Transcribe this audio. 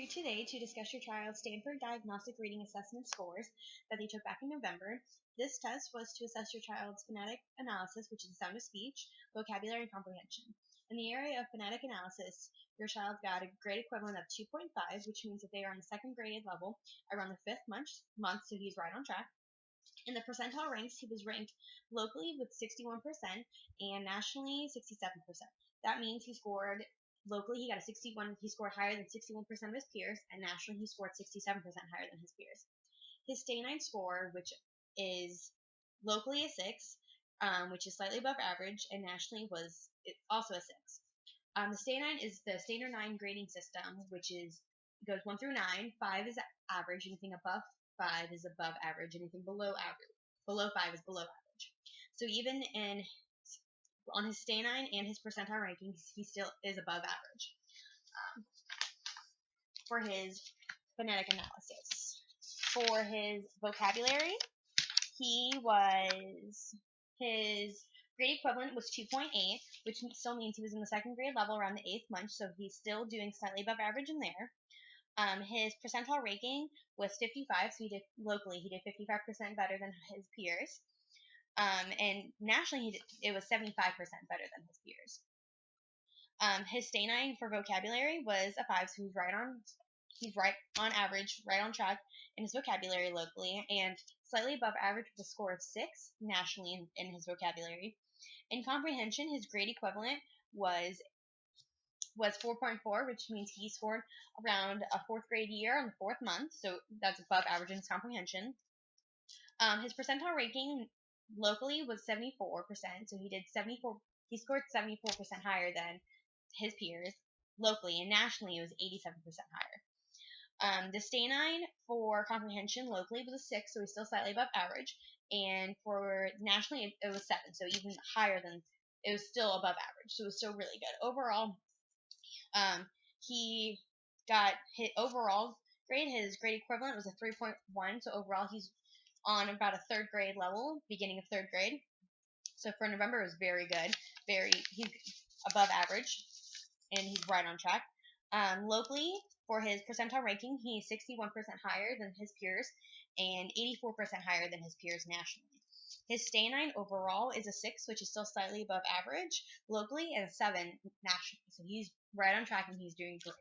today to discuss your child's Stanford Diagnostic Reading Assessment scores that they took back in November. This test was to assess your child's phonetic analysis, which is the sound of speech, vocabulary, and comprehension. In the area of phonetic analysis, your child got a grade equivalent of 2.5, which means that they are on the second grade level around the fifth month, so he's right on track. In the percentile ranks, he was ranked locally with 61% and nationally 67%. That means locally, he got a 61. He scored higher than 61% of his peers, and nationally, he scored 67% higher than his peers. His Stanine score, which is locally a 6, which is slightly above average, and nationally was also a 6. The Stanine is the standard 9 grading system, which goes 1 through 9. 5 is average. Anything above 5 is above average. Anything below 5 is below average. So even on his Stanine and his percentile rankings, he still is above average. For his phonetic analysis. For his vocabulary, his grade equivalent was 2.8, which still means he was in the second grade level around the 8th month, so he's still doing slightly above average in there. His percentile ranking was 55, so he did 55% better than his peers. And nationally, it was 75% better than his peers. His Stanine for vocabulary was a 5, so he's right on average, right on track in his vocabulary locally, and slightly above average with a score of 6 nationally in his vocabulary. In comprehension, his grade equivalent was 4.4, which means he scored around a 4th grade year on the 4th month, so that's above average in his comprehension. His percentile ranking locally was 74%, so he scored 74% higher than his peers locally, and nationally it was 87% higher. The Stanine for comprehension locally was a 6, so he's still slightly above average, and for nationally it was 7, so even higher than, it was still above average, so it was still really good. Overall, he got his overall grade, his grade equivalent was a 3.1, so overall he's on about a 3rd grade level, beginning of 3rd grade. So for November, it was very good. He's above average, and he's right on track. Locally, for his percentile ranking, he's 61% higher than his peers and 84% higher than his peers nationally. His Stanine overall is a 6, which is still slightly above average locally, and a 7 nationally. So he's right on track, and he's doing great.